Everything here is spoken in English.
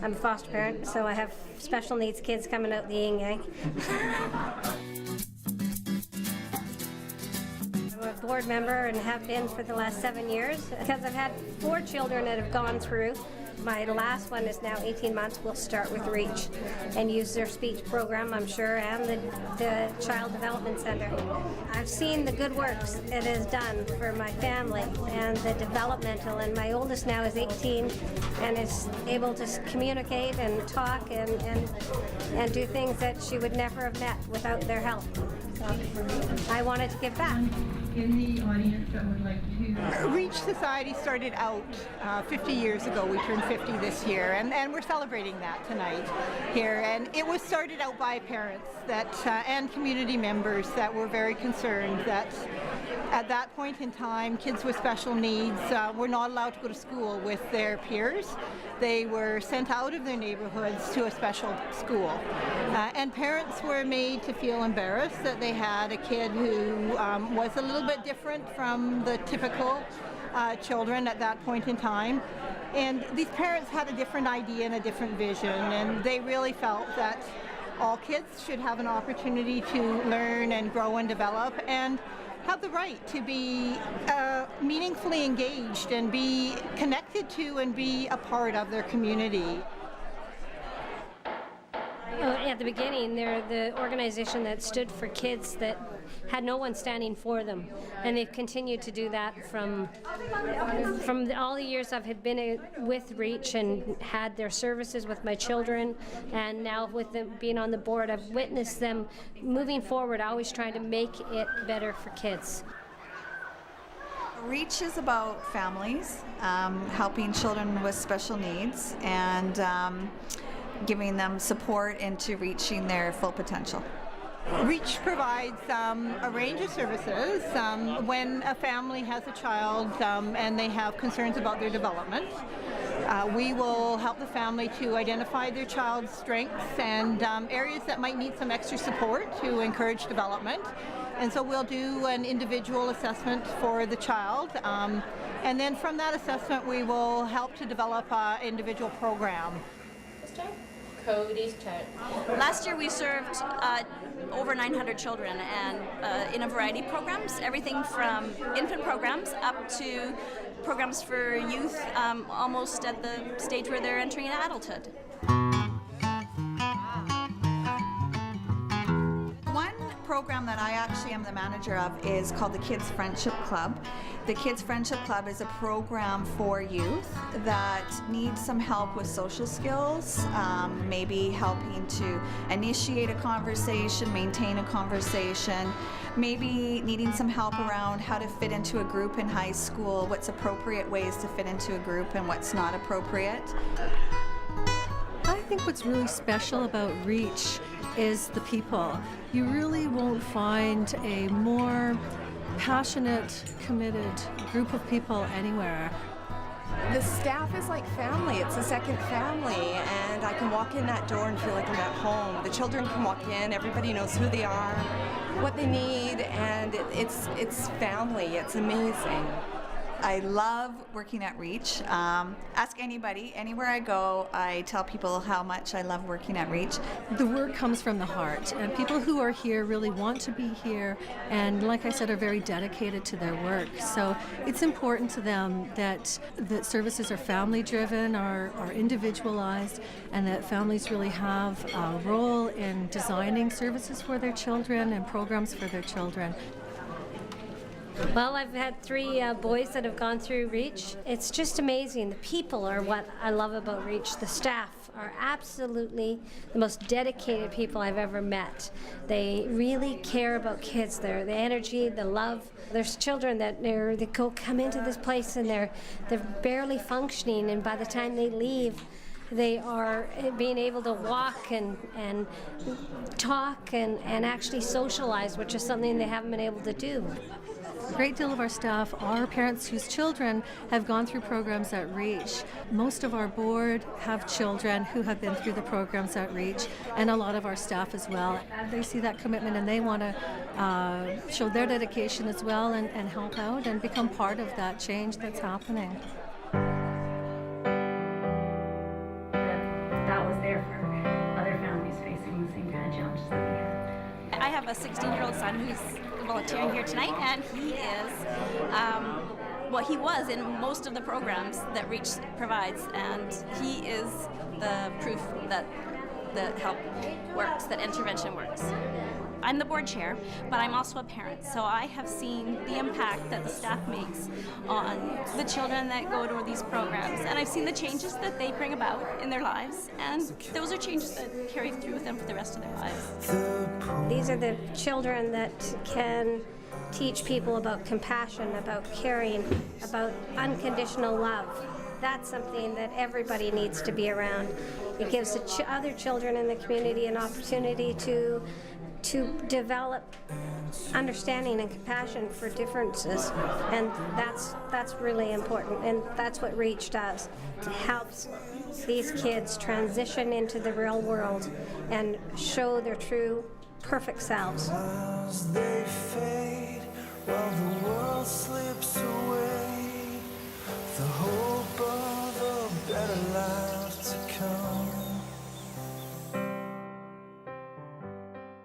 I'm a foster parent, so I have special needs kids coming out the yin yang. I'm a board member and have been for the last 7 years because I've had 4 children that have gone through. My last one is now 18 months. We'll start with REACH and use their speech program, I'm sure, and the Child Development Center. I've seen the good works it has done for my family and the developmental, and my oldest now is 18 and is able to communicate and talk and do things that she would never have met without their help. So I wanted to give back. In the audience that would like to... REACH Society started out 50 years ago. We turned 50 this year, and we're celebrating that tonight here. And it was started out by parents that and community members that were very concerned that at that point in time, kids with special needs were not allowed to go to school with their peers. They were sent out of their neighborhoods to a special school. And parents were made to feel embarrassed that they had a kid who was a little bit different from the typical children at that point in time. And these parents had a different idea and a different vision, and they really felt that all kids should have an opportunity to learn and grow and develop and have the right to be meaningfully engaged and be connected to and be a part of their community. At the beginning, they're the organization that stood for kids that had no one standing for them, and they've continued to do that from all the years I've been with REACH and had their services with my children, and now with them being on the board, I've witnessed them moving forward, always trying to make it better for kids. REACH is about families, helping children with special needs, and giving them support into reaching their full potential. REACH provides a range of services when a family has a child and they have concerns about their development. We will help the family to identify their child's strengths and areas that might need some extra support to encourage development. And so we'll do an individual assessment for the child. And then from that assessment, we will help to develop an individual program. Cody's turn. Last year we served over 900 children, and in a variety of programs, everything from infant programs up to programs for youth almost at the stage where they're entering adulthood. One program that I actually am the manager of is called the Kids Friendship Club. The Kids Friendship Club is a program for youth that needs some help with social skills, maybe helping to initiate a conversation, maintain a conversation, maybe needing some help around how to fit into a group in high school, what's appropriate ways to fit into a group and what's not appropriate. I think what's really special about REACH is the people. You really won't find a more passionate, committed group of people anywhere. The staff is like family. It's a second family, and I can walk in that door and feel like I'm at home. The children can walk in, everybody knows who they are, what they need, and it's family. It's amazing. I love working at REACH. Ask anybody, anywhere I go, I tell people how much I love working at REACH. The work comes from the heart, and people who are here really want to be here, and like I said, are very dedicated to their work. So it's important to them that services are family-driven, are individualized, and that families really have a role in designing services for their children and programs for their children. Well, I've had 3 boys that have gone through REACH. It's just amazing. The people are what I love about REACH. The staff are absolutely the most dedicated people I've ever met. They really care about kids. The energy, the love. There's children that they come into this place and they're barely functioning, and by the time they leave, they are being able to walk and talk and actually socialize, which is something they haven't been able to do. A great deal of our staff are parents whose children have gone through programs at REACH. Most of our board have children who have been through the programs at REACH, and a lot of our staff as well. They see that commitment and they want to show their dedication as well and help out and become part of that change that's happening. there for other families facing the same kind of challenges that we have. I have a 16-year-old son who's volunteering here tonight, and he is, he was in most of the programs that REACH provides, and he is the proof that help works, that intervention works. I'm the board chair, but I'm also a parent, so I have seen the impact that the staff makes on the children that go to these programs, and I've seen the changes that they bring about in their lives, and those are changes that carry through with them for the rest of their lives. These are the children that can teach people about compassion, about caring, about unconditional love. That's something that everybody needs to be around. It gives the other children in the community an opportunity to develop understanding and compassion for differences, and that's really important, and that's what REACH does. It helps these kids transition into the real world and show their true, perfect selves. As they fade, while the world